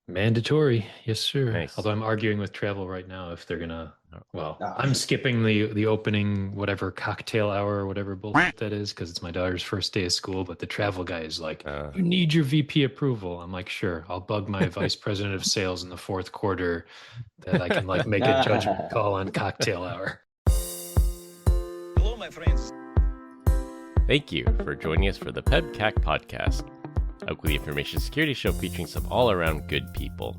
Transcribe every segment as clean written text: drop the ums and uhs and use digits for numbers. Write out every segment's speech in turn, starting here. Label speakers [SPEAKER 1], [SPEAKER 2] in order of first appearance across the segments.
[SPEAKER 1] Mandatory, yes, sir.
[SPEAKER 2] Nice.
[SPEAKER 1] Although I'm arguing with travel right now if they're gonna. Well,
[SPEAKER 3] Ah,
[SPEAKER 1] I'm skipping the opening whatever cocktail hour or whatever bullshit that is because it's my daughter's first day of school. But the travel guy is like,
[SPEAKER 2] Uh,
[SPEAKER 1] "You need your VP approval." I'm like, "Sure, I'll bug my vice president of sales in the fourth quarter that I can like make a judgment call on cocktail hour."
[SPEAKER 4] Hello, my friends.
[SPEAKER 2] Thank you for joining us for the PEBCAK Podcast, a weekly information security show featuring some all-around good people.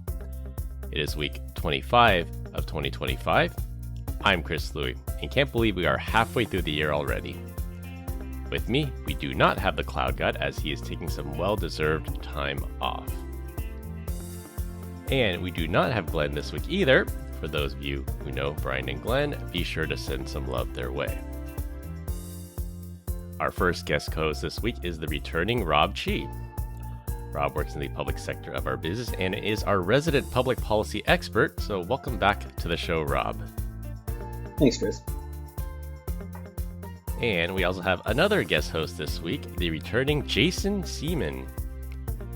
[SPEAKER 2] It is week 25 of 2025. I'm Chris Louie, and can't believe we are halfway through the year already. With me, we do not have the Cloud God as he is taking some well-deserved time off. And we do not have Glenn this week either. For those of you who know Brian and Glenn, be sure to send some love their way. Our first guest co-host this week is the returning Rob Chi. Rob works in the public sector of our business and is our resident public policy expert, so welcome back to the show, Rob.
[SPEAKER 3] Thanks, Chris.
[SPEAKER 2] And we also have another guest host this week, the returning Jason Seaman.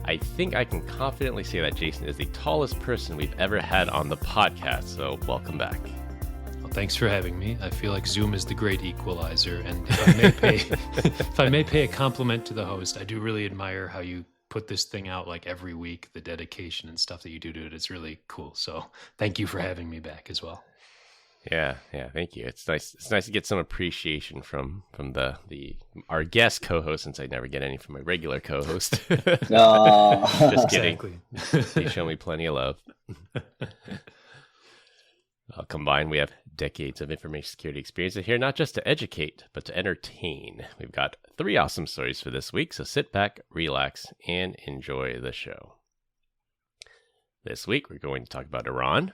[SPEAKER 2] I think I can confidently say that Jason is the tallest person we've ever had on the podcast, so welcome back.
[SPEAKER 1] Well, thanks for having me. I feel like Zoom is the great equalizer, and if I may pay a compliment to the host, I do really admire how you put this thing out like every week, the dedication and stuff that you do to it. It's really cool. So thank you for having me back as well.
[SPEAKER 2] Yeah, thank you. It's nice to get some appreciation from our guest co-host, since I never get any from my regular co-host.
[SPEAKER 3] No.
[SPEAKER 2] Just kidding.
[SPEAKER 1] Exactly.
[SPEAKER 2] You show me plenty of love. Combined, we have decades of information security experience here, not just to educate, but to entertain. We've got 3 awesome stories for this week, so sit back, relax, and enjoy the show. This week, we're going to talk about Iran,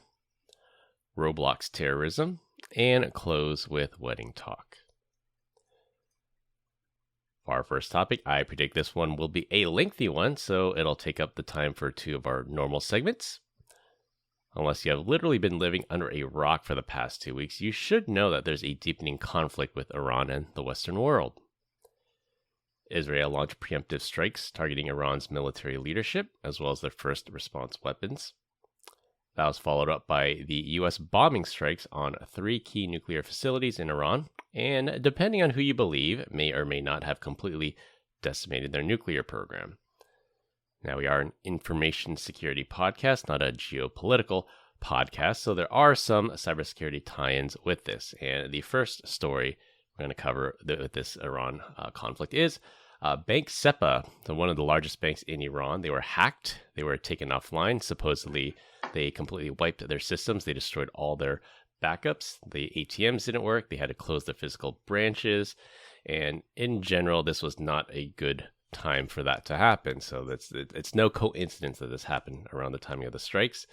[SPEAKER 2] Roblox terrorism, and close with wedding talk. For our first topic, I predict this one will be a lengthy one, so it'll take up the time for 2 of our normal segments. Unless you have literally been living under a rock for the past 2 weeks, you should know that there's a deepening conflict with Iran and the Western world. Israel launched preemptive strikes targeting Iran's military leadership, as well as their first response weapons. That was followed up by the U.S. bombing strikes on 3 key nuclear facilities in Iran, and depending on who you believe, may or may not have completely decimated their nuclear program. Now, we are an information security podcast, not a geopolitical podcast, so there are some cybersecurity tie-ins with this. And the first story we're going to cover with this Iran conflict is Bank SEPA, one of the largest banks in Iran. They were hacked. They were taken offline. Supposedly, they completely wiped their systems. They destroyed all their backups. The ATMs didn't work. They had to close their physical branches. And in general, this was not a good time for that to happen. So it's no coincidence that this happened around the timing of the strikes.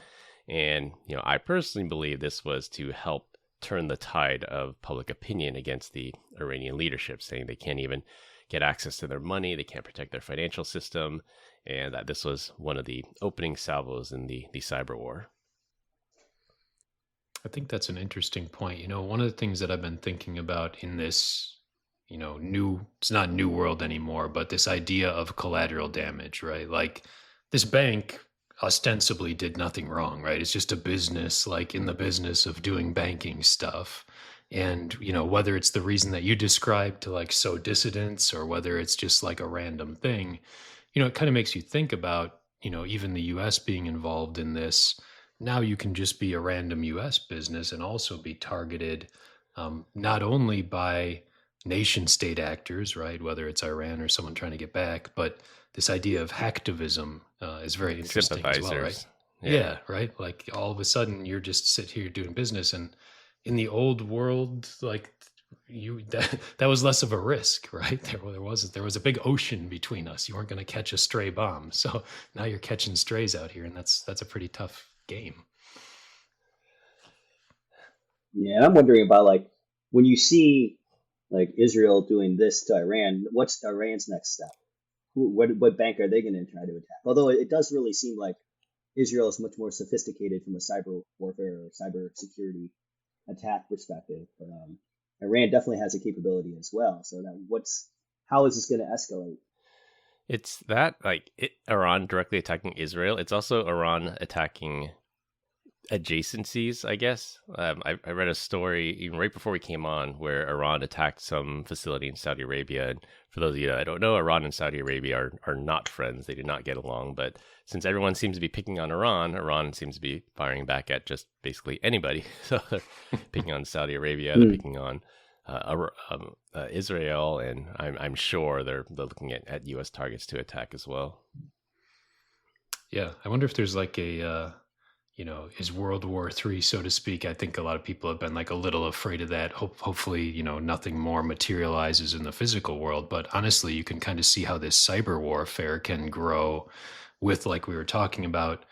[SPEAKER 2] And I personally believe this was to help turn the tide of public opinion against the Iranian leadership, saying they can't even get access to their money, they can't protect their financial system, and that this was one of the opening salvos in the Cyberwar.
[SPEAKER 1] I think that's an interesting point. One of the things that I've been thinking about in this it's not new world anymore, but this idea of collateral damage, right? Like this bank ostensibly did nothing wrong, right? It's just a business, like in the business of doing banking stuff. And, whether it's the reason that you described to like sow dissidence or whether it's just like a random thing, it kind of makes you think about, even the US being involved in this. Now you can just be a random US business and also be targeted not only by nation state actors, right? Whether it's Iran or someone trying to get back, but this idea of hacktivism is very interesting as well, right? Yeah, right. Like all of a sudden you're just sit here doing business, and in the old world, like that was less of a risk, right? There was a big ocean between us. You weren't going to catch a stray bomb. So now you're catching strays out here, and that's a pretty tough game.
[SPEAKER 3] Yeah, I'm wondering about like when you see like Israel doing this to Iran, what's Iran's next step? What bank are they going to try to attack? Although it does really seem like Israel is much more sophisticated from a cyber warfare or cyber security attack perspective, but Iran definitely has a capability as well. So how is this going to escalate?
[SPEAKER 2] It's that Iran directly attacking Israel. It's also Iran attacking adjacencies, I guess. I read a story even right before we came on where Iran attacked some facility in Saudi Arabia. And for those of you that don't know, Iran and Saudi Arabia are not friends. They do not get along. But since everyone seems to be picking on Iran, Iran seems to be firing back at just basically anybody. So they're picking on Saudi Arabia, they're picking on Israel, and I'm sure they're looking at U.S. targets to attack as well.
[SPEAKER 1] Yeah, I wonder if there's like a is World War III, so to speak. I think a lot of people have been like a little afraid of that. Hopefully, nothing more materializes in the physical world. But honestly, you can kind of see how this cyber warfare can grow with, like we were talking about,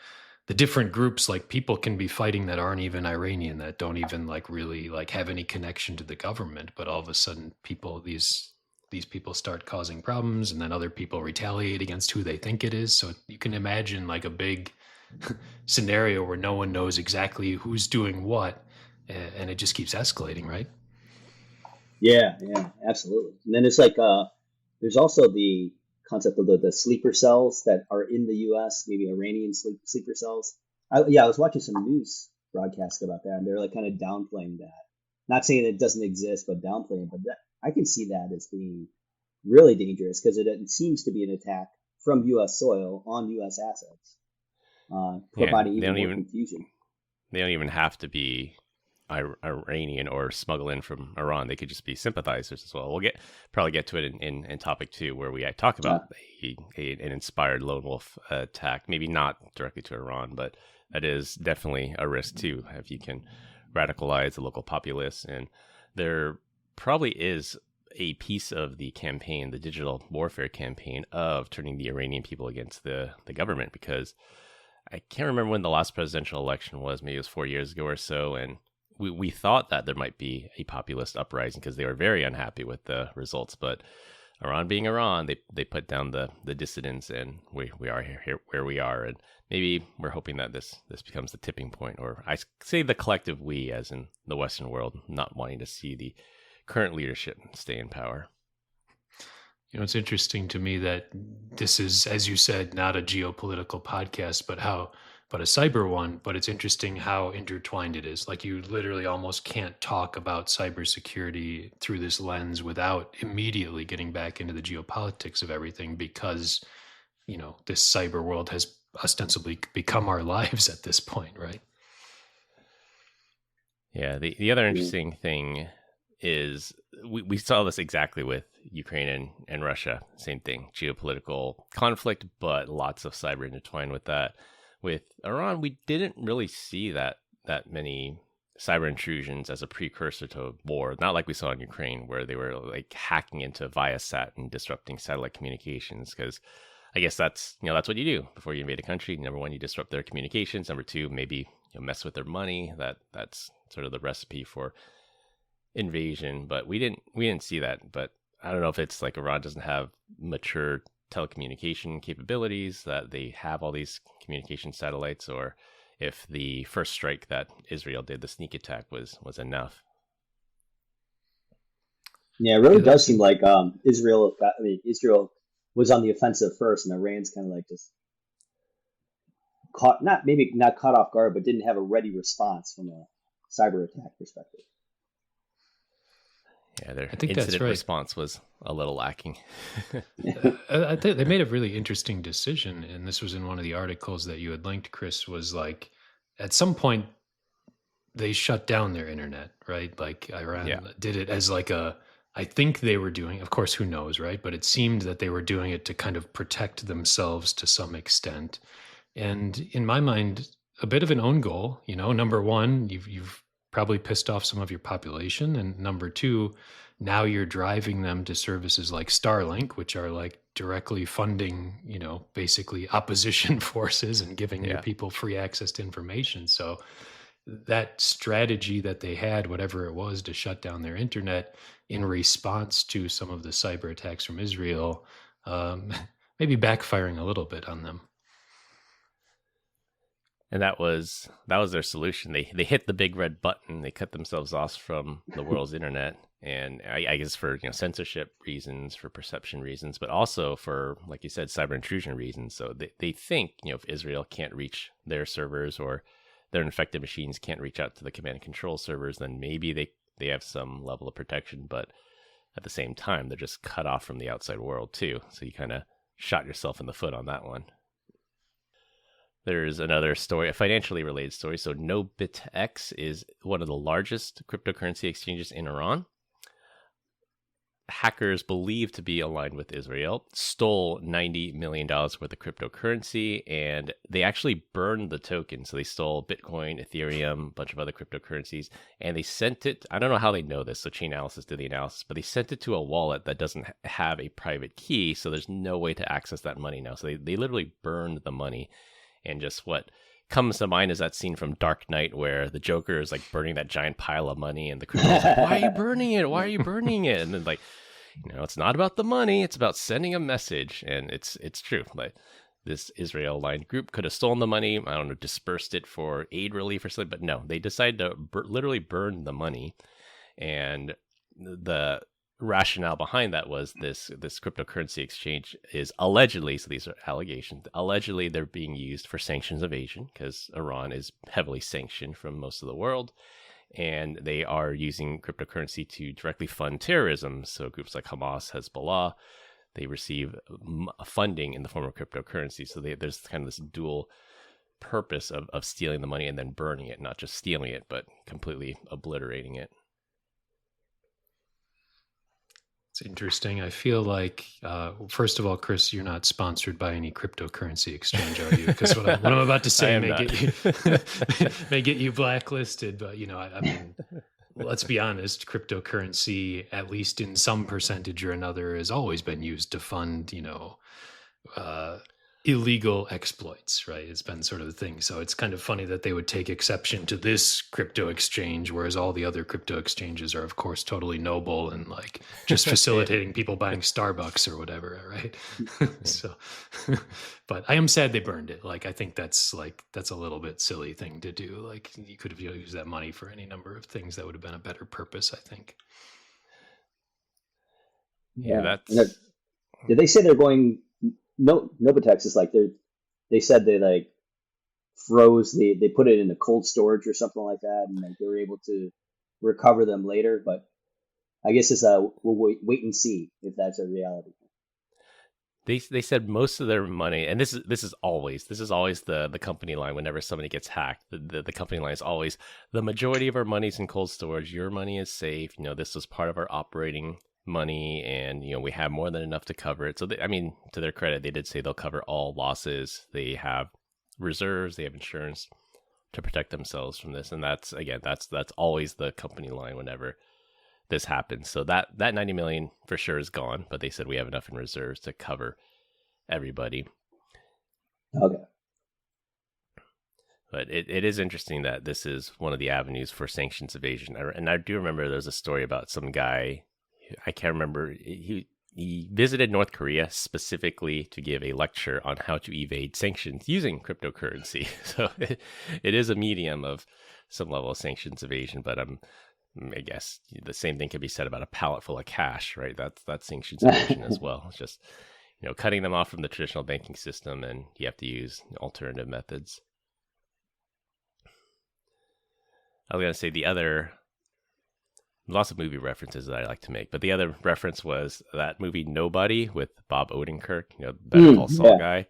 [SPEAKER 1] the different groups. Like people can be fighting that aren't even Iranian, that don't even like really like have any connection to the government. But all of a sudden, these people start causing problems, and then other people retaliate against who they think it is. So you can imagine like a big scenario where no one knows exactly who's doing what, and it just keeps escalating, right?
[SPEAKER 3] Yeah, absolutely. And then it's like there's also the concept of the sleeper cells that are in the U.S., maybe Iranian sleeper cells. I was watching some news broadcast about that, and they're like kind of downplaying that. Not saying it doesn't exist, but downplaying. But I can see that as being really dangerous because it seems to be an attack from U.S. soil on U.S. assets, providing even more confusion.
[SPEAKER 2] They don't even have to be Iranian or smuggle in from Iran. They could just be sympathizers as well. We'll probably get to it in topic 2, where we talk about an inspired lone wolf attack. Maybe not directly to Iran, but that is definitely a risk too, if you can radicalize the local populace. And there probably is a piece of the campaign, the digital warfare campaign, of turning the Iranian people against the government, because I can't remember when the last presidential election was. Maybe it was 4 years ago or so, and we thought that there might be a populist uprising because they were very unhappy with the results. But Iran being Iran, they put down the dissidents, and we are here where we are. And maybe we're hoping that this becomes the tipping point, or I say the collective we, as in the Western world, not wanting to see the current leadership stay in power.
[SPEAKER 1] It's interesting to me that this is, as you said, not a geopolitical podcast, but a cyber one. But it's interesting how intertwined it is. Like you literally almost can't talk about cybersecurity through this lens without immediately getting back into the geopolitics of everything, because, this cyber world has ostensibly become our lives at this point, right?
[SPEAKER 2] Yeah. The other interesting thing is we saw this exactly with Ukraine and Russia. Same thing, geopolitical conflict, but lots of cyber intertwined with that. With Iran, we didn't really see that many cyber intrusions as a precursor to war. Not like we saw in Ukraine, where they were like hacking into Viasat and disrupting satellite communications. Because I guess that's what you do before you invade a country. Number one, you disrupt their communications. Number two, maybe mess with their money. That's sort of the recipe for invasion. But we didn't see that. But I don't know if it's like Iran doesn't have mature telecommunication capabilities, that they have all these communication satellites, or if the first strike that Israel did, the sneak attack, was enough.
[SPEAKER 3] Yeah, it really does seem like Israel was on the offensive first, and Iran's kind of like just not caught off guard, but didn't have a ready response from a cyber attack perspective.
[SPEAKER 2] Yeah, their
[SPEAKER 1] I think
[SPEAKER 2] incident
[SPEAKER 1] that's right.
[SPEAKER 2] response was a little lacking.
[SPEAKER 1] I think they made a really interesting decision, and this was in one of the articles that you had linked, Chris, was like at some point they shut down their internet, right? Like Iran did it as like I think they were doing, of course, who knows, right? But it seemed that they were doing it to kind of protect themselves to some extent. And in my mind, a bit of an own goal, number one, you've probably pissed off some of your population. And number two, now you're driving them to services like Starlink, which are like directly funding, basically opposition forces and giving your people free access to information. So that strategy that they had, whatever it was, to shut down their internet in response to some of the cyber attacks from Israel, maybe backfiring a little bit on them.
[SPEAKER 2] And that was their solution. They hit the big red button. They cut themselves off from the world's internet, And I guess for censorship reasons, for perception reasons, but also for, like you said, cyber intrusion reasons. So they think, if Israel can't reach their servers or their infected machines can't reach out to the command and control servers, then maybe they have some level of protection. But at the same time, they're just cut off from the outside world too. So you kind of shot yourself in the foot on that one. There's another story, a financially related story. So NoBitX is one of the largest cryptocurrency exchanges in Iran. Hackers believed to be aligned with Israel stole $90 million worth of cryptocurrency, and they actually burned the token. So they stole Bitcoin, Ethereum, a bunch of other cryptocurrencies, and they sent it. I don't know how they know this, so Chain Analysis did the analysis, but they sent it to a wallet that doesn't have a private key, so there's no way to access that money now. So they literally burned the money. And just what comes to mind is that scene from Dark Knight where the Joker is like burning that giant pile of money, and the criminal's like, "Why are you burning it? Why are you burning it?" And then like, it's not about the money; it's about sending a message, and it's true. Like this Israel-aligned group could have stolen the money, I don't know, dispersed it for aid relief or something, but no, they decided to literally burn the money, and the rationale behind that was this cryptocurrency exchange is allegedly, so these are allegations, allegedly they're being used for sanctions evasion because Iran is heavily sanctioned from most of the world, and they are using cryptocurrency to directly fund terrorism. So groups like Hamas, Hezbollah, they receive funding in the form of cryptocurrency. So there's kind of this dual purpose of stealing the money and then burning it, not just stealing it, but completely obliterating it.
[SPEAKER 1] It's interesting. I feel like, first of all, Chris, you're not sponsored by any cryptocurrency exchange, are you? Because what I'm about to say may get you blacklisted. But I mean, let's be honest. Cryptocurrency, at least in some percentage or another, has always been used to fund, illegal exploits, right? It's been sort of the thing. So it's kind of funny that they would take exception to this crypto exchange, whereas all the other crypto exchanges are, of course, totally noble and like just facilitating people buying Starbucks or whatever, right? So, but I am sad they burned it. Like, I think that's a little bit silly thing to do. Like, you could have used that money for any number of things that would have been a better purpose, I think.
[SPEAKER 2] Yeah,
[SPEAKER 3] did they say they're going? No, Novitex is like they said they like froze they put it in a cold storage or something like that, and like they were able to recover them later. But I guess we'll wait and see if that's a reality.
[SPEAKER 2] They said most of their money, and this is always the company line. Whenever somebody gets hacked, the company line is always the majority of our money's in cold storage. Your money is safe. This was part of our operating money, and we have more than enough to cover it. So to their credit, they did say they'll cover all losses. They have reserves, they have insurance to protect themselves from this, and that's always the company line whenever this happens. So that 90 million for sure is gone, but they said we have enough in reserves to cover everybody.
[SPEAKER 3] Okay.
[SPEAKER 2] But it is interesting that this is one of the avenues for sanctions evasion. And I do remember there's a story about some guy, I can't remember. He visited North Korea specifically to give a lecture on how to evade sanctions using cryptocurrency. So it is a medium of some level of sanctions evasion. But I guess the same thing can be said about a pallet full of cash, right? That's sanctions evasion as well. It's just cutting them off from the traditional banking system, and you have to use alternative methods. I was going to say the other. Lots of movie references that I like to make, but the other reference was that movie Nobody with Bob Odenkirk, Better Call Saul guy.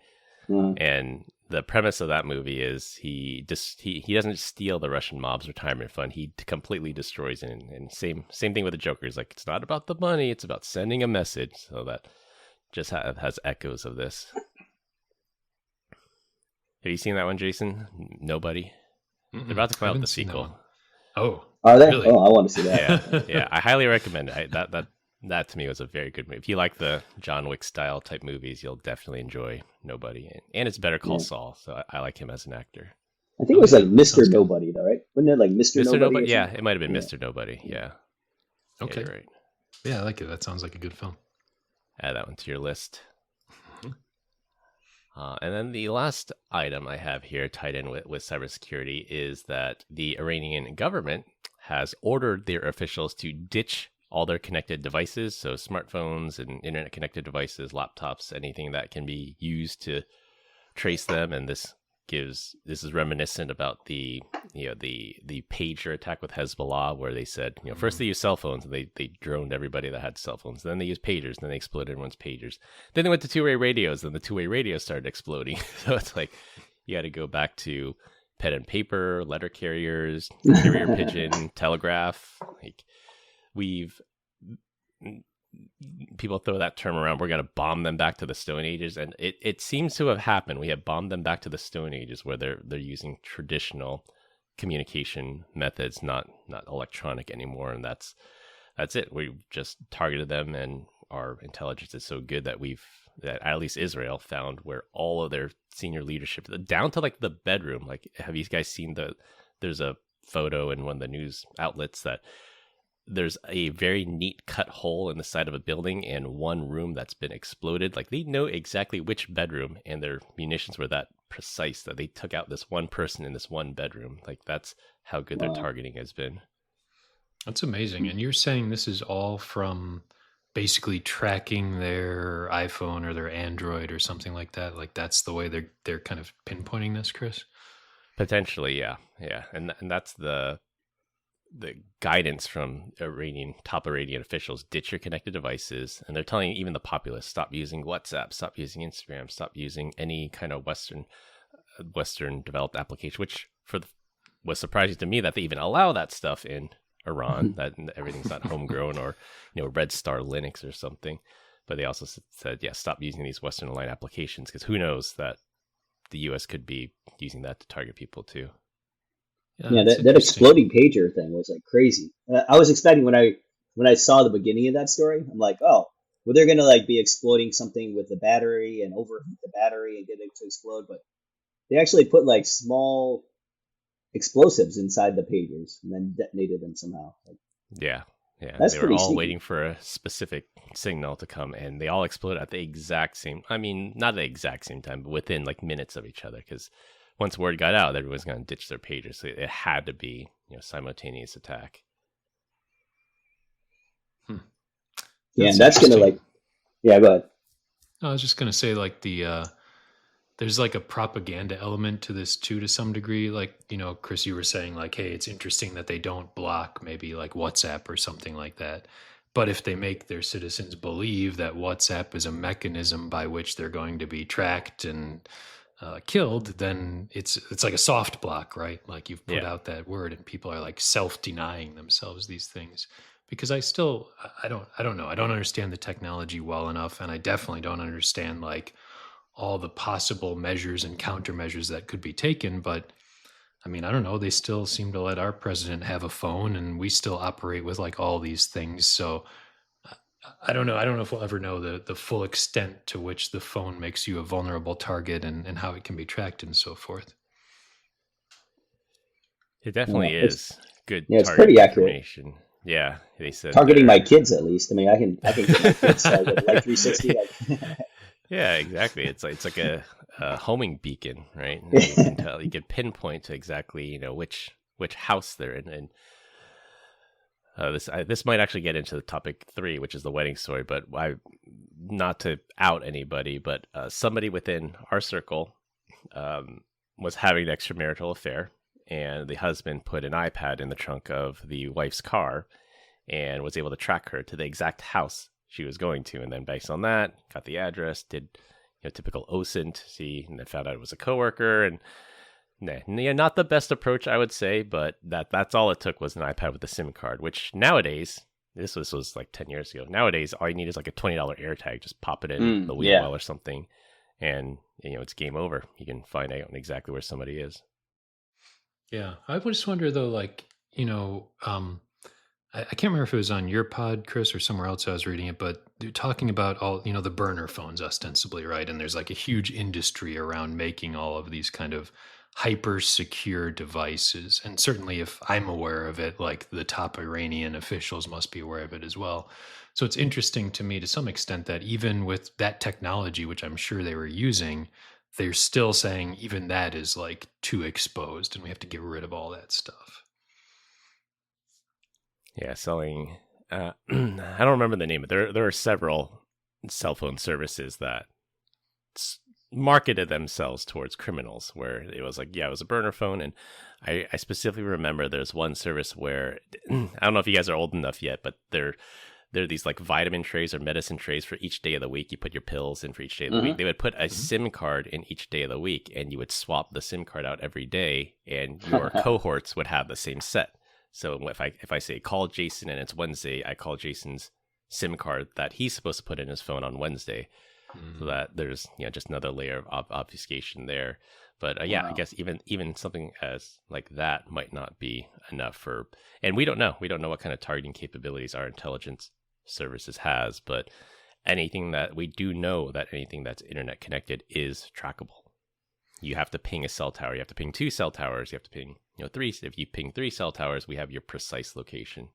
[SPEAKER 2] And the premise of that movie is he doesn't steal the Russian mob's retirement fund; he completely destroys it. And same thing with the Joker. He's like, it's not about the money; it's about sending a message. So that just has echoes of this. Have you seen that one, Jason? Nobody. They're about to come out with the sequel.
[SPEAKER 1] Oh,
[SPEAKER 3] are they?
[SPEAKER 1] Really?
[SPEAKER 3] Oh, I want to see that.
[SPEAKER 2] Yeah. I highly recommend it. That to me was a very good movie. If you like the John Wick style type movies, you'll definitely enjoy Nobody. And it's Better Call Saul, so I like him as an actor.
[SPEAKER 3] I think it was like Mr. Nobody, though, right? Wasn't it like Mr. Nobody?
[SPEAKER 2] Yeah, it might have been Mr. Nobody. Yeah.
[SPEAKER 1] Okay.
[SPEAKER 2] Yeah, right.
[SPEAKER 1] Yeah, I like it. That sounds like a good film.
[SPEAKER 2] Add that one to your list. And then the last item I have here tied in with cybersecurity is that the Iranian government has ordered their officials to ditch all their connected devices, so smartphones and internet connected devices, laptops, anything that can be used to trace them. And this is reminiscent about the pager attack with Hezbollah, where they said, first they used cell phones and they droned everybody that had cell phones. Then they used pagers, then they exploded everyone's pagers. Then they went to two-way radios, and the two-way radios started exploding. So it's like you got to go back to pen and paper, letter carriers, carrier pigeon, telegraph. Like people throw that term around. We're going to bomb them back to the Stone Ages, and it seems to have happened. We have bombed them back to the Stone Ages, where they're using traditional communication methods, not electronic anymore, and that's it. We just targeted them, and our intelligence is so good that at least Israel found where all of their senior leadership, down to like the bedroom. Like, have you guys seen there's a photo in one of the news outlets that there's a very neat cut hole in the side of a building and one room that's been exploded. Like, they know exactly which bedroom, and their munitions were that precise that they took out this one person in this one bedroom. Like, that's how good their targeting has been. That's amazing. And you're saying this is all from basically tracking their iPhone or their Android or something like that? Like, that's the way they're kind of pinpointing this, Chris? Potentially, yeah. And that's the guidance from top Iranian officials: ditch your connected devices. And they're telling even the populace, stop using WhatsApp, stop using Instagram, stop using any kind of Western developed application, which was surprising to me that they even allow that stuff in Iran, that everything's not homegrown or, Red Star Linux or something. But they also said, stop using these Western aligned applications, because who knows that the US could be using that to target people too.
[SPEAKER 3] Yeah, that exploding pager thing was like crazy. I was expecting when I saw the beginning of that story, I'm like, oh, well, they're gonna like be exploding something with the battery and overheat the battery and get it to explode. But they actually put like small explosives inside the pagers and then detonated them somehow.
[SPEAKER 2] Yeah.
[SPEAKER 3] That's
[SPEAKER 2] they were
[SPEAKER 3] pretty
[SPEAKER 2] all
[SPEAKER 3] sneaky.
[SPEAKER 2] waiting for a specific signal to come, and they all exploded at the exact same. I mean, not the exact same time, but within like minutes of each other, because once word got out, everyone's going to ditch their pagers. So it had to be, simultaneous attack.
[SPEAKER 3] Yeah, and that's going to like, yeah, go ahead.
[SPEAKER 1] I was just going to say, like, there's like a propaganda element to this too, to some degree. Like, Chris, you were saying like, hey, it's interesting that they don't block maybe like WhatsApp or something like that. But if they make their citizens believe that WhatsApp is a mechanism by which they're going to be tracked and killed, then it's like a soft block, right? Like, you've put out that word, and people are like self-denying themselves these things. Because I don't know. I don't understand the technology well enough, and I definitely don't understand like all the possible measures and countermeasures that could be taken. But I mean, I don't know. They still seem to let our president have a phone, and we still operate with like all these things. So I don't know. I don't know if we'll ever know the full extent to which the phone makes you a vulnerable target, and how it can be tracked and so forth.
[SPEAKER 2] It definitely is good.
[SPEAKER 3] Yeah, it's pretty accurate.
[SPEAKER 2] Information. Yeah, they said
[SPEAKER 3] targeting my kids at least. I mean, I can get my kids like 360.
[SPEAKER 2] Yeah, exactly. It's like a homing beacon, right? And you can tell, you can pinpoint to exactly which house they're in. And this might actually get into the topic 3, which is the wedding story. But not to out anybody, but somebody within our circle was having an extramarital affair. And the husband put an iPad in the trunk of the wife's car and was able to track her to the exact house she was going to. And then based on that, got the address, did typical OSINT, see, and then found out it was a coworker. And not the best approach, I would say, but that's all it took was an iPad with a SIM card, which nowadays, this was like 10 years ago. Nowadays, all you need is like a $20 AirTag. Just pop it in the wheel well or something, and it's game over. You can find out exactly where somebody is.
[SPEAKER 1] Yeah, I just wonder though, like, I can't remember if it was on your pod, Chris, or somewhere else I was reading it, but they're talking about all, the burner phones ostensibly, right? And there's like a huge industry around making all of these kind of hyper secure devices. And certainly if I'm aware of it, like the top Iranian officials must be aware of it as well. So it's interesting to me to some extent that even with that technology, which I'm sure they were using, they're still saying even that is like too exposed and we have to get rid of all that stuff.
[SPEAKER 2] Yeah, selling I don't remember the name, but there are several cell phone services that marketed themselves towards criminals, where it was like, yeah, it was a burner phone. And I specifically remember there's one service where I don't know if you guys are old enough yet, but there are these like vitamin trays or medicine trays for each day of the week. You put your pills in for each day of the week. They would put a SIM card in each day of the week, and you would swap the SIM card out every day, and your cohorts would have the same set. So if I say call Jason and it's Wednesday, I call Jason's SIM card that he's supposed to put in his phone on Wednesday, so that there's just another layer of obfuscation there. But yeah, I guess even something as like that might not be enough for, and we don't know what kind of targeting capabilities our intelligence services has, but anything that we do know that anything that's internet connected is trackable. You have to ping a cell tower, you have to ping 2 cell towers, you have to ping 3. If you ping 3 cell towers, we have your precise location.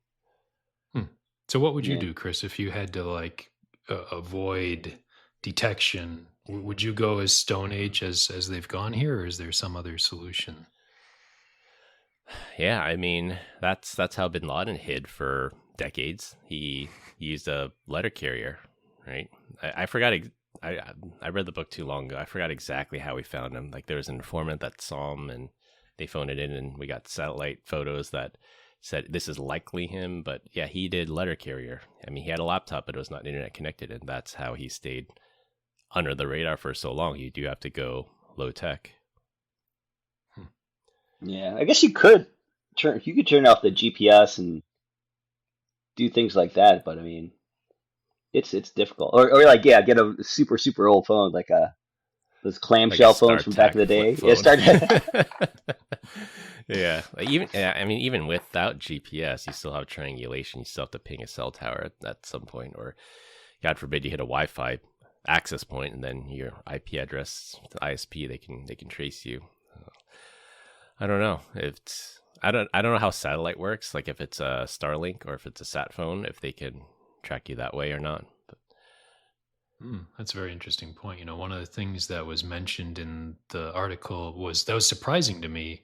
[SPEAKER 1] So what would you do, Chris, if you had to like avoid detection? Would you go as Stone Age as they've gone here, or is there some other solution?
[SPEAKER 2] Yeah, I mean, that's how bin Laden hid for decades. He used a letter carrier, right? I forgot. I read the book too long ago. I forgot exactly how we found him. Like there was an informant that saw him, and they phoned it in, and we got satellite photos that said this is likely him. But yeah, he did letter carrier. I mean, he had a laptop, but it was not internet connected, and that's how he stayed under the radar for so long. You do have to go low tech.
[SPEAKER 3] Yeah, I guess you could turn off the GPS and do things like that, but I mean, it's difficult. Or like get a super old phone like those clamshell phones from back in the day. Yeah, start.
[SPEAKER 2] Yeah, I mean, even without GPS, you still have triangulation. You still have to ping a cell tower at some point, or God forbid you hit a Wi-Fi access point, and then your IP address, the ISP, they can trace you. I don't know. I don't know how satellite works. Like if it's a Starlink or if it's a sat phone, if they can track you that way or not. But
[SPEAKER 1] that's a very interesting point. One of the things that was mentioned in the article was surprising to me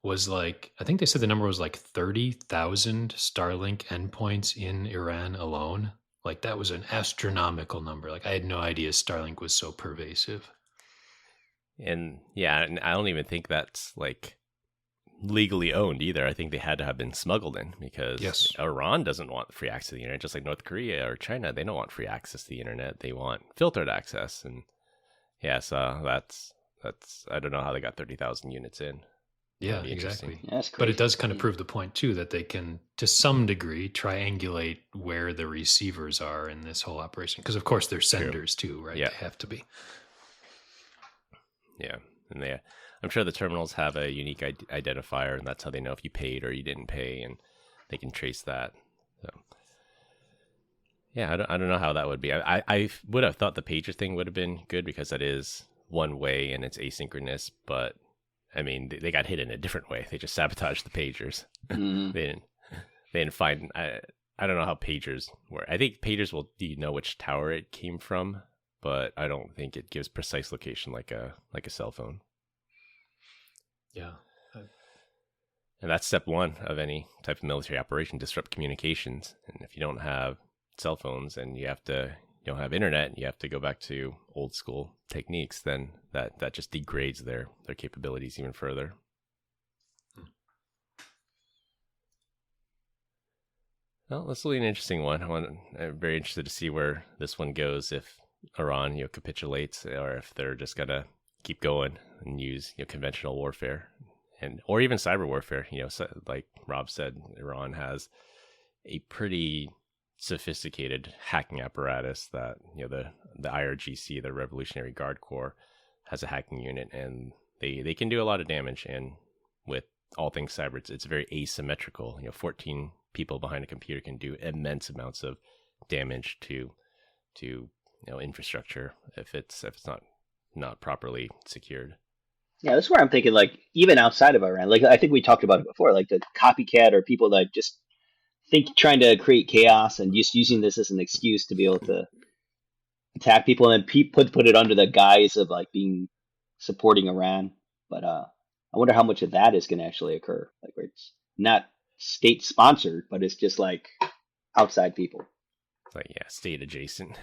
[SPEAKER 1] was like, I think they said the number was like 30,000 Starlink endpoints in Iran alone. Like that was an astronomical number. Like I had no idea Starlink was so pervasive.
[SPEAKER 2] And yeah, and I don't even think that's like legally owned either. I think they had to have been smuggled in, because Iran doesn't want free access to the internet, just like North Korea or China. They don't want free access to the internet. They want filtered access. And yeah, so that's I don't know how they got 30,000 units in.
[SPEAKER 1] Yeah, exactly.
[SPEAKER 3] Yeah, that's crazy.
[SPEAKER 1] But it does kind of prove the point too, that they can to some degree triangulate where the receivers are in this whole operation, because of course they're senders too, right?
[SPEAKER 2] Yeah.
[SPEAKER 1] They have to be.
[SPEAKER 2] Yeah, and I'm sure the terminals have a unique identifier, and that's how they know if you paid or you didn't pay, and they can trace that. So, yeah, I don't know how that would be. I would have thought the pager thing would have been good, because that is one way and it's asynchronous. But I mean, they got hit in a different way. They just sabotaged the pagers. They didn't find. I don't know how pagers work. I think pagers will know which tower it came from, but I don't think it gives precise location like a cell phone.
[SPEAKER 1] Yeah.
[SPEAKER 2] And that's step one of any type of military operation: disrupt communications. And if you don't have cell phones and you don't have internet, and you have to go back to old school techniques, then that just degrades their capabilities even further. Well, this will be an interesting one. I'm very interested to see where this one goes, if Iran capitulates, or if they're just gonna keep going and use conventional warfare, or even cyber warfare. So, like Rob said, Iran has a pretty sophisticated hacking apparatus that the IRGC, the Revolutionary Guard Corps, has a hacking unit, and they can do a lot of damage. And with all things cyber, it's very asymmetrical. 14 people behind a computer can do immense amounts of damage to infrastructure if it's not properly secured.
[SPEAKER 3] Yeah, that's where I'm thinking, like, even outside of Iran, like I think we talked about it before, like the copycat or people that just trying to create chaos and just using this as an excuse to be able to attack people, and then put it under the guise of like supporting Iran. But I wonder how much of that is going to actually occur. Like, where it's not state sponsored, but it's just like outside people.
[SPEAKER 2] It's like, yeah, state adjacent.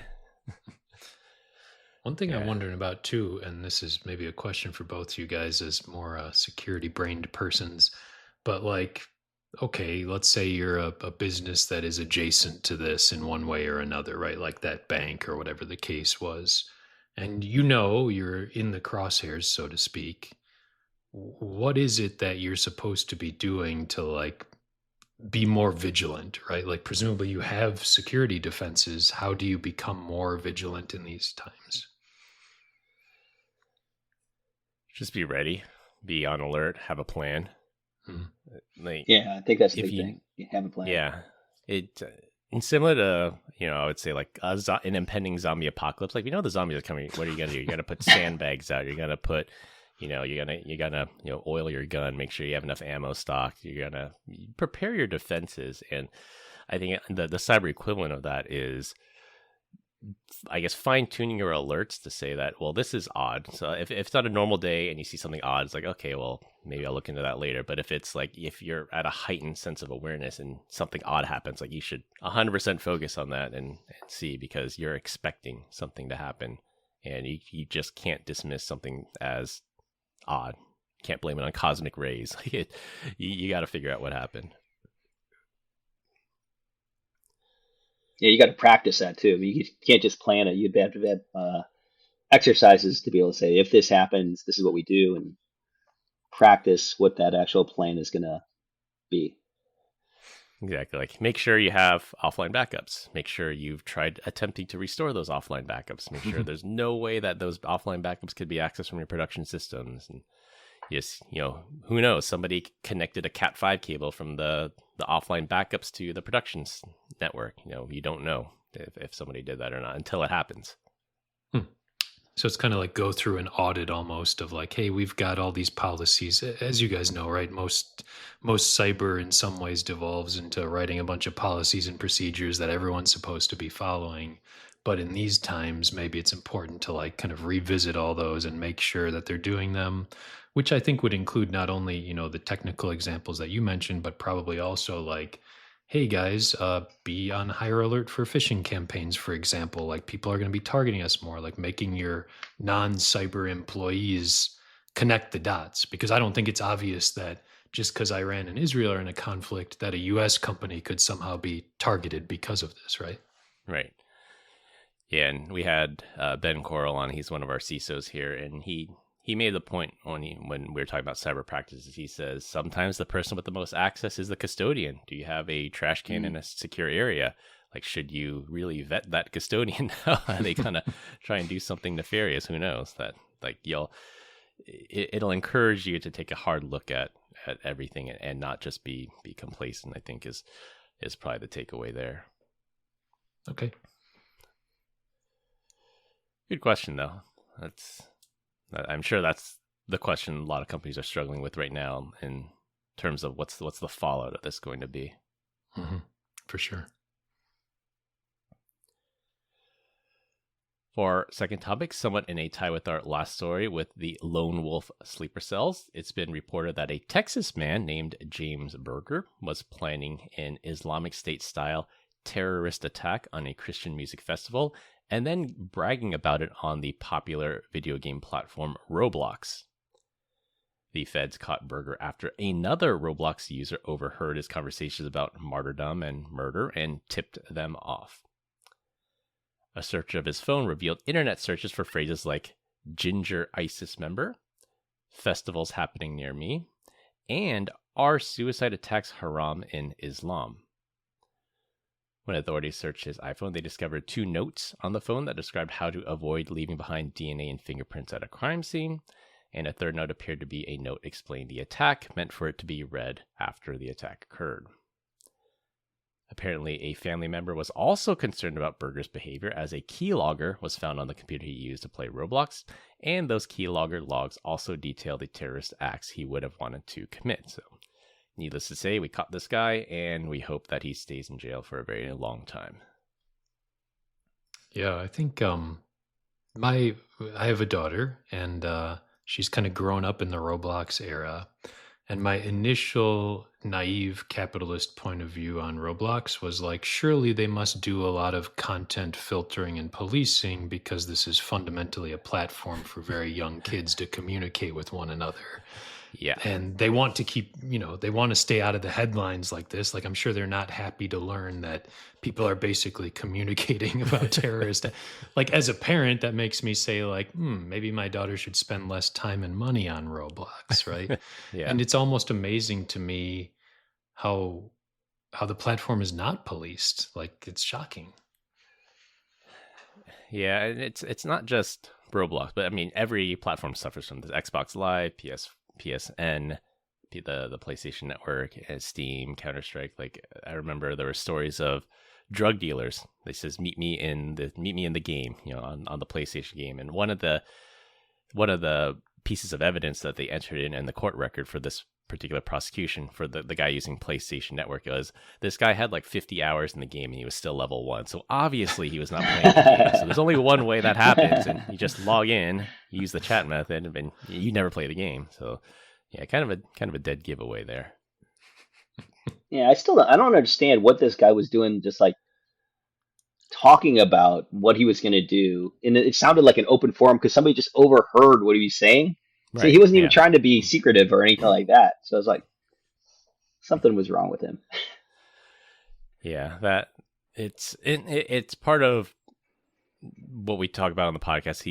[SPEAKER 1] One thing I'm
[SPEAKER 2] Yeah.
[SPEAKER 1] wondering about too, and this is maybe a question for both you guys as more security brained persons, but like, okay, let's say you're a business that is adjacent to this in one way or another, right? Like that bank or whatever the case was. And you know you're in the crosshairs, so to speak. What is it that you're supposed to be doing to like be more vigilant, right? Like presumably you have security defenses. How do you become more vigilant in these times?
[SPEAKER 2] Just be ready, be on alert, have a plan.
[SPEAKER 1] Hmm.
[SPEAKER 2] Like,
[SPEAKER 3] Yeah, I think that's the
[SPEAKER 2] if
[SPEAKER 3] big
[SPEAKER 2] you,
[SPEAKER 3] thing. You have a plan.
[SPEAKER 2] yeah, it and similar to, I would say like an impending zombie apocalypse. Like, the zombies are coming. What are you gonna do? You're gonna put sandbags out. You're gonna put, you're gonna oil your gun. Make sure you have enough ammo stocked. You're gonna prepare your defenses. And I think the cyber equivalent of that is, I guess, fine tuning your alerts to say that, well, this is odd. So if it's not a normal day and you see something odd, it's like, okay, well, maybe I'll look into that later. But if it's like, if you're at a heightened sense of awareness and something odd happens, like, you should 100% focus on that and see, because you're expecting something to happen, and you just can't dismiss something as odd. Can't blame it on cosmic rays. Like, you got to figure out what happened.
[SPEAKER 3] Yeah, you got to practice that too. I mean, you can't just plan it. You'd have to have exercises to be able to say, if this happens, this is what we do, and practice what that actual plan is going to be.
[SPEAKER 2] Exactly. Like, make sure you have offline backups. Make sure you've tried attempting to restore those offline backups. Make sure there's no way that those offline backups could be accessed from your production systems. And yes, who knows? Somebody connected a Cat5 cable from the offline backups to the production network. You don't know if somebody did that or not until it happens.
[SPEAKER 1] So it's kind of like go through an audit almost of like, hey, we've got all these policies. As you guys know, right? Most cyber in some ways devolves into writing a bunch of policies and procedures that everyone's supposed to be following. But in these times, maybe it's important to like kind of revisit all those and make sure that they're doing them, which I think would include not only, the technical examples that you mentioned, but probably also like, hey guys, be on higher alert for phishing campaigns, for example. Like, people are going to be targeting us more, like making your non-cyber employees connect the dots. Because I don't think it's obvious that just because Iran and Israel are in a conflict, that a US company could somehow be targeted because of this, right?
[SPEAKER 2] Right. Yeah, and we had Ben Coral on. He's one of our CISOs here, and he made the point when we were talking about cyber practices. He says sometimes the person with the most access is the custodian. Do you have a trash can in a secure area? Like, should you really vet that custodian? They kind of try and do something nefarious. Who knows? That, like, it'll encourage you to take a hard look at everything and not just be complacent, I think is probably the takeaway there.
[SPEAKER 1] Okay.
[SPEAKER 2] Good question, though. I'm sure that's the question a lot of companies are struggling with right now in terms of what's the fallout of this going to be.
[SPEAKER 1] Mm-hmm. For sure.
[SPEAKER 2] For our second topic, somewhat in a tie with our last story with the lone wolf sleeper cells, it's been reported that a Texas man named James Berger was planning an Islamic State-style terrorist attack on a Christian music festival and then bragging about it on the popular video game platform Roblox. The feds caught Berger after another Roblox user overheard his conversations about martyrdom and murder and tipped them off. A search of his phone revealed internet searches for phrases like ginger ISIS member, festivals happening near me, and are suicide attacks haram in Islam. When authorities searched his iPhone, they discovered 2 notes on the phone that described how to avoid leaving behind DNA and fingerprints at a crime scene, and a third note appeared to be a note explaining the attack, meant for it to be read after the attack occurred. Apparently, a family member was also concerned about Berger's behavior, as a keylogger was found on the computer he used to play Roblox, and those keylogger logs also detail the terrorist acts he would have wanted to commit. So, needless to say, we caught this guy, and we hope that he stays in jail for a very long time.
[SPEAKER 1] Yeah, I think I have a daughter, and she's kind of grown up in the Roblox era. And my initial naive capitalist point of view on Roblox was like, surely they must do a lot of content filtering and policing because this is fundamentally a platform for very young kids to communicate with one another.
[SPEAKER 2] Yeah.
[SPEAKER 1] And they want to keep, they want to stay out of the headlines like this. Like, I'm sure they're not happy to learn that people are basically communicating about terrorists. Like, as a parent, that makes me say, like, maybe my daughter should spend less time and money on Roblox, right?
[SPEAKER 2] Yeah.
[SPEAKER 1] And it's almost amazing to me how the platform is not policed. Like, it's shocking.
[SPEAKER 2] Yeah, and it's not just Roblox, but I mean every platform suffers from this. Xbox Live, PSN, the PlayStation Network, Steam, Counter-Strike. Like, I remember there were stories of drug dealers. They says meet me in the game, on the PlayStation game. And one of the pieces of evidence that they entered in the court record for this particular prosecution for the guy using PlayStation Network was this guy had like 50 hours in the game and he was still level 1. So obviously he was not playing the game. So there's only one way that happens, and you just log in, use the chat method, and you never play the game. So yeah, kind of a dead giveaway there.
[SPEAKER 3] Yeah, I don't understand what this guy was doing, just like talking about what he was going to do. And it sounded like an open forum because somebody just overheard what he was saying. So he wasn't even trying to be secretive or anything like that. So I was like, something was wrong with him.
[SPEAKER 2] Yeah, that it's part of what we talk about on the podcast.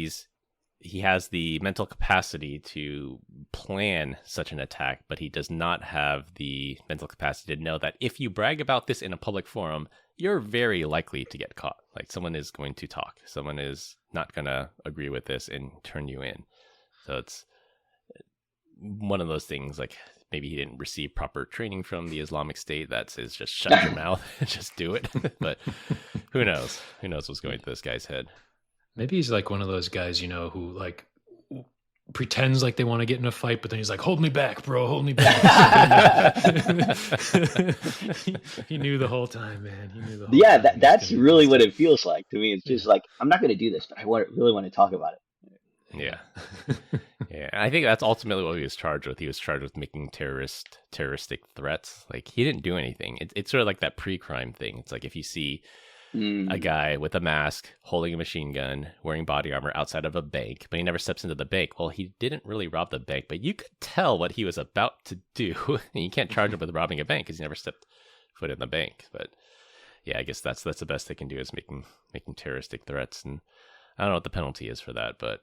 [SPEAKER 2] He has the mental capacity to plan such an attack, but he does not have the mental capacity to know that if you brag about this in a public forum, you're very likely to get caught. Like, someone is going to talk. Someone is not going to agree with this and turn you in. So it's one of those things, like maybe he didn't receive proper training from the Islamic State that says just shut your mouth and just do it. But who knows? Who knows what's going through this guy's head? Maybe
[SPEAKER 1] he's like one of those guys, who like pretends like they want to get in a fight, but then he's like, hold me back, bro, hold me back. he knew the whole time, man. He knew the whole time.
[SPEAKER 3] That's really what it feels like to me. It's just like, I'm not going to do this, but I really want to talk about it.
[SPEAKER 2] Yeah. Yeah. I think that's ultimately what he was charged with. He was charged with making terroristic threats. Like, he didn't do anything. It's sort of like that pre-crime thing. It's like if you see a guy with a mask holding a machine gun, wearing body armor outside of a bank, but he never steps into the bank. Well, he didn't really rob the bank, but you could tell what he was about to do. And you can't charge him with robbing a bank because he never stepped foot in the bank. But yeah, I guess that's the best they can do, is making terroristic threats. And I don't know what the penalty is for that, but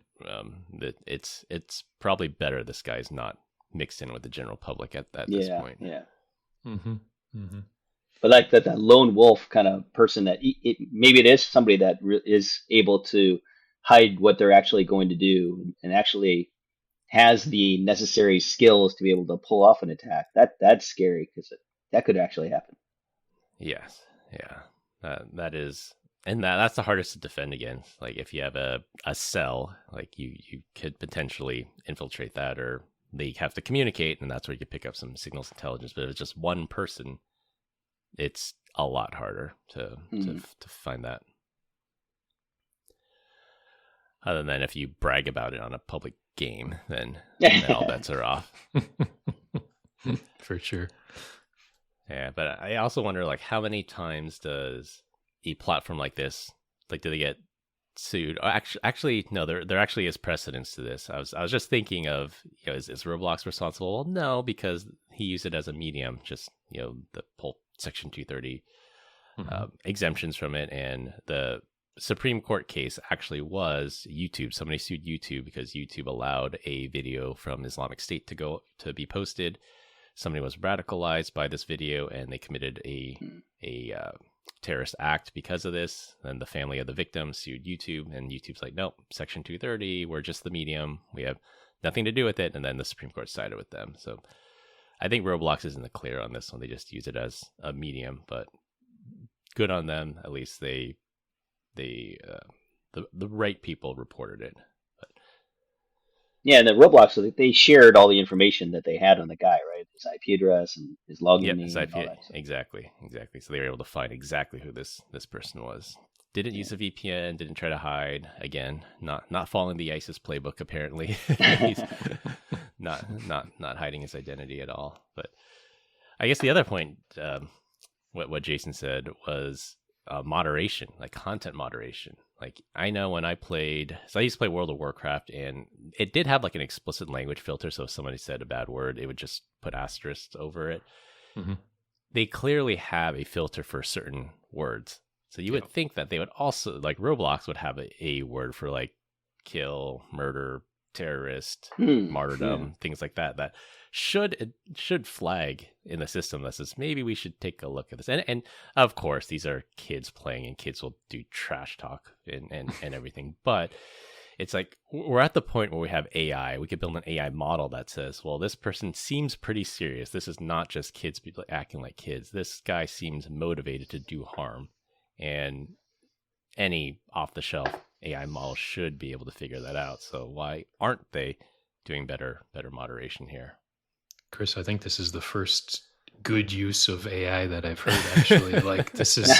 [SPEAKER 2] it's probably better this guy's not mixed in with the general public at this point.
[SPEAKER 3] Yeah.
[SPEAKER 1] Mm-hmm. Mm-hmm.
[SPEAKER 3] But like that lone wolf kind of person that maybe it is somebody that is able to hide what they're actually going to do and actually has the necessary skills to be able to pull off an attack. That's scary because that could actually happen.
[SPEAKER 2] Yes. Yeah. That is. And that's the hardest to defend against. Like, if you have a cell, like you could potentially infiltrate that, or they have to communicate, and that's where you could pick up some signals intelligence. But if it's just one person, it's a lot harder to find that. Other than if you brag about it on a public game, then all bets are off.
[SPEAKER 1] For sure.
[SPEAKER 2] Yeah, but I also wonder, like, how many times does a platform like this, like, do they get sued? Actually, no. There actually is precedence to this. I was just thinking of, is Roblox responsible? Well, no, because he used it as a medium. Just the whole Section 230 exemptions from it, and the Supreme Court case actually was YouTube. Somebody sued YouTube because YouTube allowed a video from Islamic State to be posted. Somebody was radicalized by this video, and they committed a terrorist act because of this. Then the family of the victim sued YouTube, and YouTube's like, nope, Section 230, we're just the medium, we have nothing to do with it. And then the Supreme Court sided with them. So I think Roblox is in the clear on this one. They just use it as a medium, but good on them. At least the right people reported it.
[SPEAKER 3] Yeah, and the Roblox, they shared all the information that they had on the guy, right? His IP address and his login name.
[SPEAKER 2] His IP, and all that stuff. Exactly. So they were able to find exactly who this person was. Didn't use a VPN, didn't try to hide. Again, not following the ISIS playbook, apparently. not hiding his identity at all. But I guess the other point, what Jason said was moderation, like content moderation. Like I know when I used to play World of Warcraft, and it did have like an explicit language filter. So if somebody said a bad word, it would just put asterisks over it. Mm-hmm. They clearly have a filter for certain words. So you would think that they would also, like Roblox would have a word for like kill, murder, terrorist, martyrdom, things like that. That should flag in the system that says maybe we should take a look at this. And of course, these are kids playing, and kids will do trash talk and everything. But it's like we're at the point where we have AI. We could build an AI model that says, well, this person seems pretty serious. This is not just kids acting like kids. This guy seems motivated to do harm. And any off-the-shelf AI model should be able to figure that out. So why aren't they doing better moderation here?
[SPEAKER 1] Chris, I think this is the first good use of AI that I've heard, actually. Like,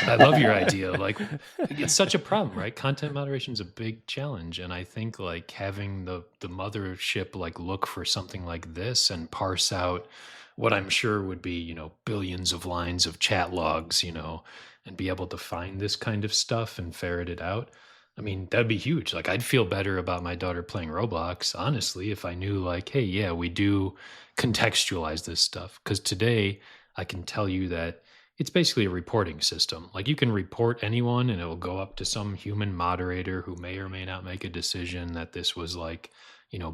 [SPEAKER 1] I love your idea. Like, it's such a problem, right? Content moderation is a big challenge. And I think like having the mothership like look for something like this and parse out what I'm sure would be, billions of lines of chat logs, and be able to find this kind of stuff and ferret it out. I mean, that'd be huge. Like, I'd feel better about my daughter playing Roblox, honestly, if I knew like, hey, yeah, we do contextualize this stuff. Because today I can tell you that it's basically a reporting system. Like, you can report anyone and it will go up to some human moderator who may or may not make a decision that this was like,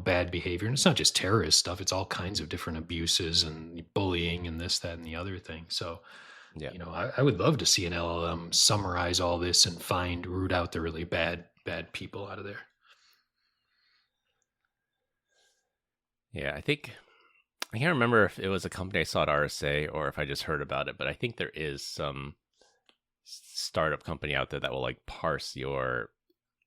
[SPEAKER 1] bad behavior. And it's not just terrorist stuff. It's all kinds of different abuses and bullying and this, that, and the other thing. So, yeah, I would love to see an LLM summarize all this and root out the really bad people out of there.
[SPEAKER 2] Yeah, I can't remember if it was a company I saw at RSA or if I just heard about it, but I think there is some startup company out there that will like parse your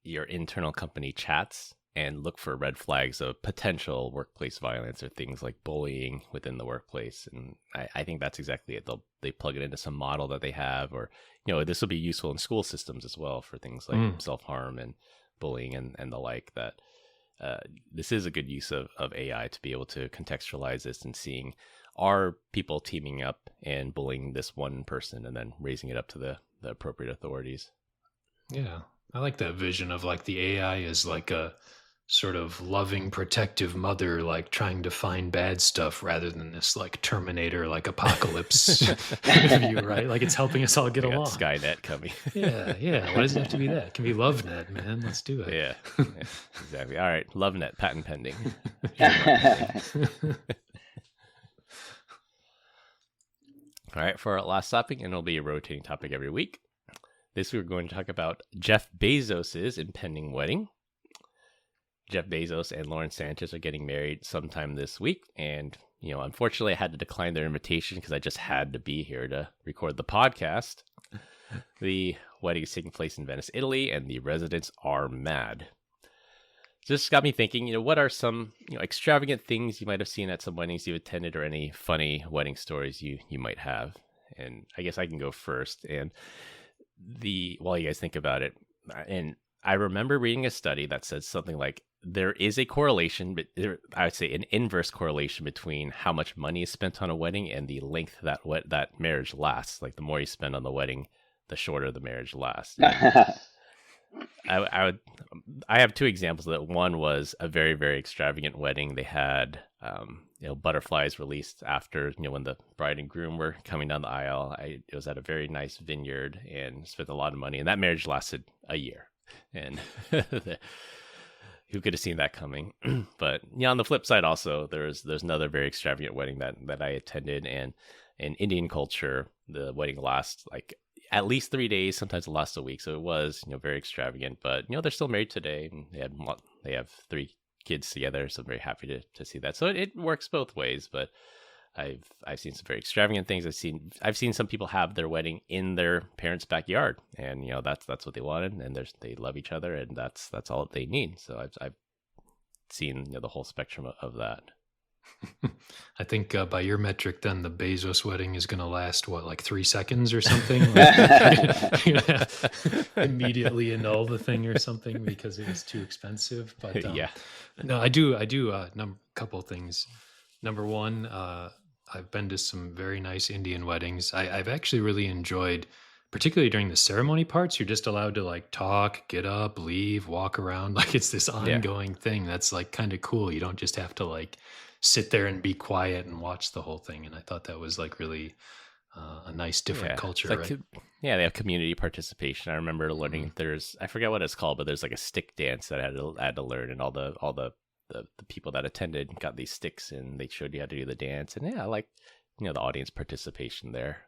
[SPEAKER 2] internal company chats and look for red flags of potential workplace violence or things like bullying within the workplace. And I think that's exactly it. They plug it into some model that they have, or, this will be useful in school systems as well for things like self-harm and bullying and the like. That this is a good use of AI to be able to contextualize this and seeing, are people teaming up and bullying this one person and then raising it up to the appropriate authorities.
[SPEAKER 1] Yeah, I like that vision of like the AI is like a sort of loving, protective mother, like trying to find bad stuff rather than this like Terminator, like apocalypse view, right? Like it's helping us all get along.
[SPEAKER 2] Skynet coming.
[SPEAKER 1] Yeah. Why does it have to be that? It can be LoveNet, man. Let's do it.
[SPEAKER 2] Yeah, exactly. All right, LoveNet, patent pending. All right, for our last topic, and it'll be a rotating topic every week. This week we're going to talk about Jeff Bezos' impending wedding. Jeff Bezos and Lauren Sanchez are getting married sometime this week. And, unfortunately, I had to decline their invitation because I just had to be here to record the podcast. The wedding is taking place in Venice, Italy, and the residents are mad. Just got me thinking, what are some extravagant things you might have seen at some weddings you've attended, or any funny wedding stories you might have? And I guess I can go first. And while you guys think about it, and I remember reading a study that said something like there is a correlation, but I would say an inverse correlation between how much money is spent on a wedding and the length that marriage lasts. Like the more you spend on the wedding, the shorter the marriage lasts. I have two examples of that. One was a very, very extravagant wedding. They had butterflies released after when the bride and groom were coming down the aisle. It was at a very nice vineyard and spent a lot of money, and that marriage lasted a year. And who could have seen that coming? But on the flip side, also there's another very extravagant wedding that I attended, and in Indian culture, the wedding lasts like at least 3 days, sometimes it lasts a week. So it was very extravagant, but they're still married today, and they have 3 kids together. So I'm very happy to see that. So it works both ways, but I've seen some very extravagant things. I've seen some people have their wedding in their parents' backyard, and that's what they wanted, and they love each other, and that's all they need. So I've seen the whole spectrum of that.
[SPEAKER 1] I think by your metric, then the Bezos wedding is going to last what, like 3 seconds or something? Like, you're gonna immediately annul the thing or something because it was too expensive. But
[SPEAKER 2] Yeah.
[SPEAKER 1] no, I do. Couple things. Number one, I've been to some very nice Indian weddings. I've actually really enjoyed, particularly during the ceremony parts. You're just allowed to like talk, get up, leave, walk around. Like it's this ongoing thing that's like kind of cool. You don't just have to like sit there and be quiet and watch the whole thing. And I thought that was like really a nice different culture,
[SPEAKER 2] It's like,
[SPEAKER 1] right?
[SPEAKER 2] yeah, they have community participation. I remember learning I forget what it's called, but there's like a stick dance that I had to learn, and all the people that attended got these sticks and they showed you how to do the dance. And yeah, I like, the audience participation there.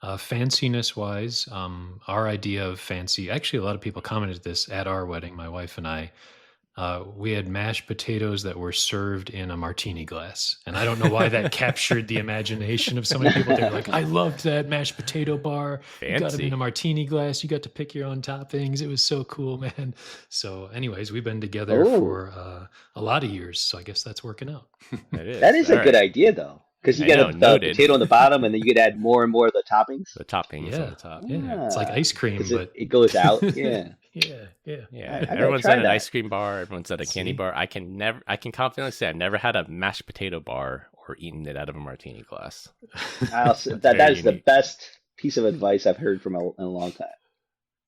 [SPEAKER 1] Fanciness wise, our idea of fancy, actually a lot of people commented this at our wedding, my wife and I. We had mashed potatoes that were served in a martini glass. And I don't know why that captured the imagination of so many people. They were like, I loved that mashed potato bar. You got them in a martini glass. You got to pick your own toppings. It was so cool, man. So anyways, we've been together for a lot of years. So I guess that's working out.
[SPEAKER 3] That is a good idea, though. Because you get the potato on the bottom, and then you could add more and more of the toppings.
[SPEAKER 2] The toppings on the top.
[SPEAKER 1] Yeah. It's like ice cream, but
[SPEAKER 3] it goes out. Yeah.
[SPEAKER 2] Yeah. Everyone's at an ice cream bar. Everyone's at a candy bar. I can confidently say I've never had a mashed potato bar or eaten it out of a martini glass.
[SPEAKER 3] That is the best piece of advice I've heard from in a long time.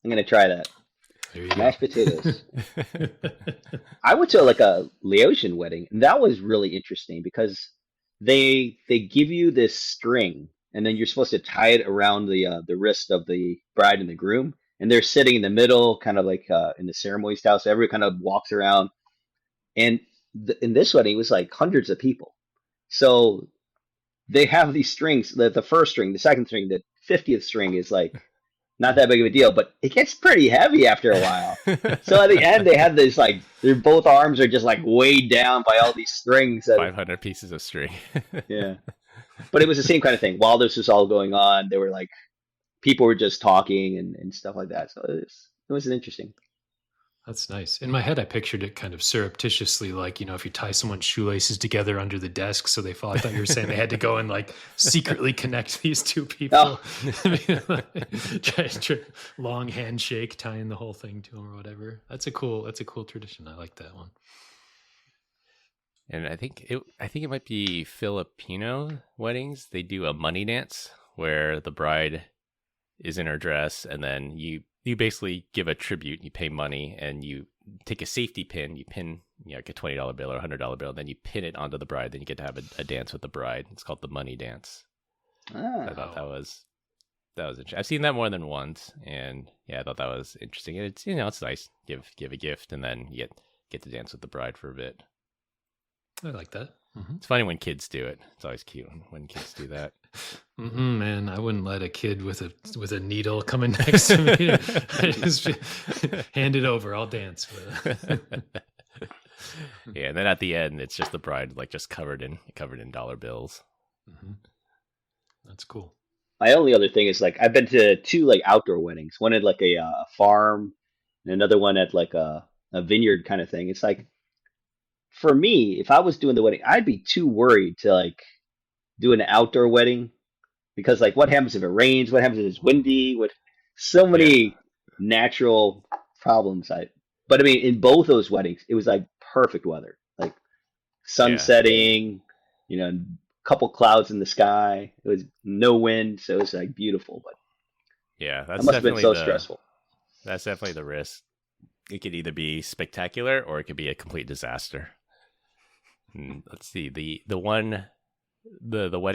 [SPEAKER 3] I'm gonna try that. Mashed potatoes. I went to like a Laotian wedding, and that was really interesting because they give you this string, and then you're supposed to tie it around the wrist of the bride and the groom, and they're sitting in the middle, kind of like in the ceremony style. So everyone kind of walks around, and in this wedding, it was like hundreds of people. So they have these strings. The first string, the second string, the 50th string is like not that big of a deal, but it gets pretty heavy after a while. So at the end, they had this like their both arms are just like weighed down by all these strings.
[SPEAKER 2] 500 pieces of string.
[SPEAKER 3] Yeah, but it was the same kind of thing. While this was all going on, there were like people were just talking and stuff like that. So it was interesting.
[SPEAKER 1] That's nice. In my head, I pictured it kind of surreptitiously, like, if you tie someone's shoelaces together under the desk so they fall. I thought you were saying they had to go and like secretly connect these two people. Long handshake, tying the whole thing to them or whatever. That's a cool tradition. I like that one.
[SPEAKER 2] And I think it might be Filipino weddings. They do a money dance where the bride is in her dress, and then you basically give a tribute. You pay money, and you take a safety pin. You pin, like a $20 bill or $100 bill, and then you pin it onto the bride. Then you get to have a dance with the bride. It's called the money dance. I thought that was interesting. I've seen that more than once, and yeah, I thought that was interesting. And it's it's nice. Give a gift, and then you get to dance with the bride for a bit.
[SPEAKER 1] I like that. Mm-hmm.
[SPEAKER 2] It's funny when kids do it. It's always cute when kids do that.
[SPEAKER 1] Man, I wouldn't let a kid with a needle coming next to me. I just hand it over. I'll dance with it.
[SPEAKER 2] Yeah, and then at the end, it's just the bride, like just covered in dollar bills.
[SPEAKER 1] Mm-hmm. That's cool.
[SPEAKER 3] My only other thing is like I've been to 2 like outdoor weddings. One at like a farm, and another one at like a vineyard kind of thing. It's like, for me, if I was doing the wedding, I'd be too worried to like do an outdoor wedding because like what happens if it rains? What happens if it's windy? So many natural problems. But I mean, in both those weddings, it was like perfect weather, like sun setting, a couple clouds in the sky. It was no wind, so it was like beautiful. But
[SPEAKER 2] yeah,
[SPEAKER 3] that must have been so stressful.
[SPEAKER 2] That's definitely the risk. It could either be spectacular or it could be a complete disaster. Let's see, the wedding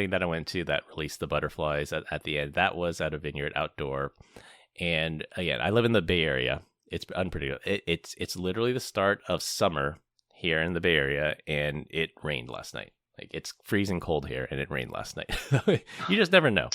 [SPEAKER 2] that I went to that released the butterflies at the end, that was at a vineyard outdoor. And again, I live in the Bay Area. It's unpredictable. It's literally the start of summer here in the Bay Area, and it rained last night. Like, it's freezing cold here, and it rained last night. You just never know.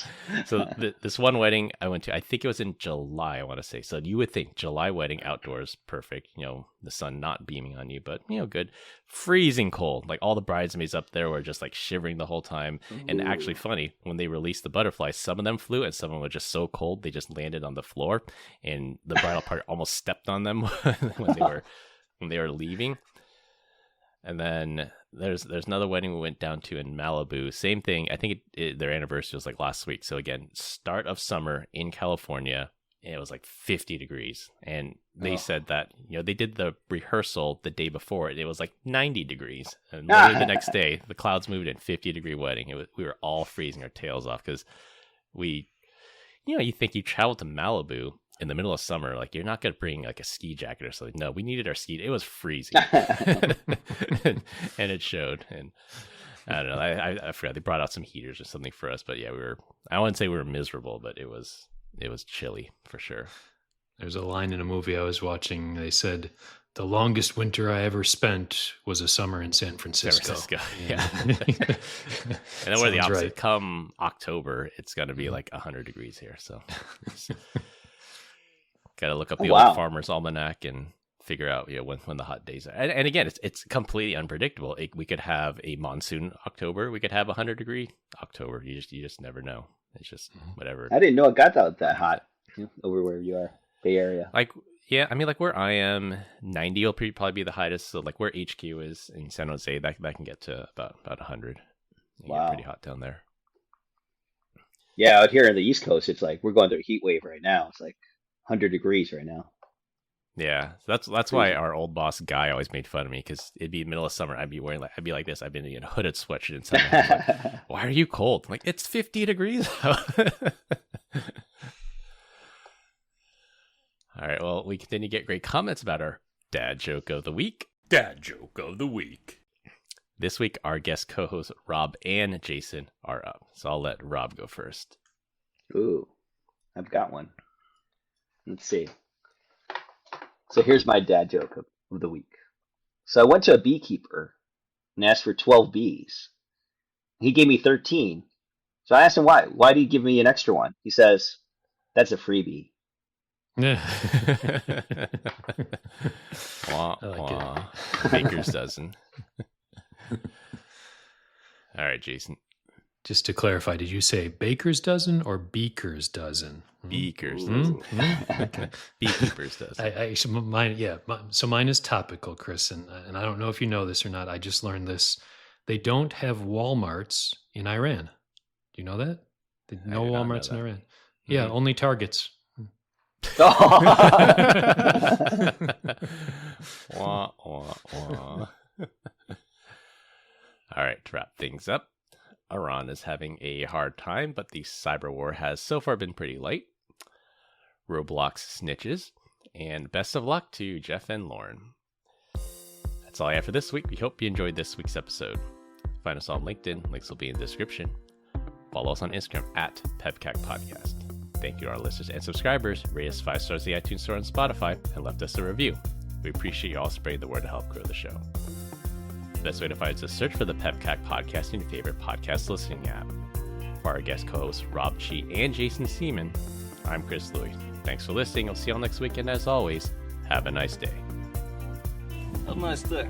[SPEAKER 2] So this one wedding I went to, I think it was in July, I want to say. So you would think July wedding outdoors, perfect. The sun not beaming on you, but good. Freezing cold. Like, all the bridesmaids up there were just like shivering the whole time. Ooh. And actually funny, when they released the butterflies, some of them flew, and some of them were just so cold they just landed on the floor, and the bridal party almost stepped on them when they were leaving. And then there's another wedding we went down to in Malibu. Same thing. I think their anniversary was like last week. So again, start of summer in California. It was like 50 degrees. And they said that, they did the rehearsal the day before. It was like 90 degrees. And literally the next day, the clouds moved in 50-degree wedding. We were all freezing our tails off because you think you travel to Malibu in the middle of summer, like you're not going to bring like a ski jacket or something. No, we needed our ski. It was freezing. and it showed. And I don't know. I forgot they brought out some heaters or something for us, but yeah, I wouldn't say we were miserable, but it was chilly for sure.
[SPEAKER 1] There's a line in a movie I was watching. They said, the longest winter I ever spent was a summer in San Francisco.
[SPEAKER 2] Yeah. And then we're the opposite. Right. Come October, it's going to be like 100 degrees here. So got to look up the old Farmer's Almanac and figure out when the hot days are. And again, it's completely unpredictable. We could have a monsoon October. We could have 100-degree October. You just never know. It's just whatever.
[SPEAKER 3] I didn't know it got that hot over where you are, Bay Area.
[SPEAKER 2] Like where I am, 90 will probably be the highest. So like where HQ is in San Jose, that can get to about 100. Wow, pretty hot down there.
[SPEAKER 3] Yeah, out here on the East Coast, it's like we're going through a heat wave right now. It's like 100 degrees right now.
[SPEAKER 2] Yeah, that's why our old boss Guy always made fun of me, because it'd be middle of summer. I'd be like this. I've been in a hooded sweatshirt inside. Like, why are you cold? I'm like, it's 50 degrees out. All right, well, we continue to get great comments about our dad joke of the week.
[SPEAKER 1] Dad joke of the week.
[SPEAKER 2] This week, our guest co-hosts Rob and Jason are up, so I'll let Rob go first.
[SPEAKER 3] Ooh, I've got one. Let's see. So here's my dad joke of the week. So I went to a beekeeper and asked for 12 bees. He gave me 13. So I asked him why. Why did he give me an extra one? He says, that's a freebie.
[SPEAKER 2] Wah, wah. Baker's dozen. All right, Jason.
[SPEAKER 1] Just to clarify, did you say baker's dozen or beaker's dozen?
[SPEAKER 2] Beaker's dozen.
[SPEAKER 1] Okay.
[SPEAKER 2] Beekeeper's dozen.
[SPEAKER 1] So mine is topical, Chris, and I don't know if you know this or not. I just learned this. They don't have Walmarts in Iran. Do you know that? No Walmarts in Iran. Mm-hmm. Yeah, only Targets.
[SPEAKER 2] Wah, wah, wah. All right, to wrap things up, Iran is having a hard time, but the Cyberwar has so far been pretty light. Roblox snitches, and best of luck to Jeff and Lauren. That's all I have for this week. We hope you enjoyed this week's episode. Find us on LinkedIn. Links will be in the description. Follow us on Instagram at PEBCAK Podcast. Thank you to our listeners and subscribers. Rate us 5 stars in the iTunes Store and Spotify, and left us a review. We appreciate you all spreading the word to help grow the show. The best way to find us is search for the PEBCAK Podcast in your favorite podcast listening app. For our guest co-hosts Rob Chi and Jason Seaman, I'm Chris Louie. Thanks for listening. I'll see you all next week, and as always, have a nice day.
[SPEAKER 4] Have a nice day.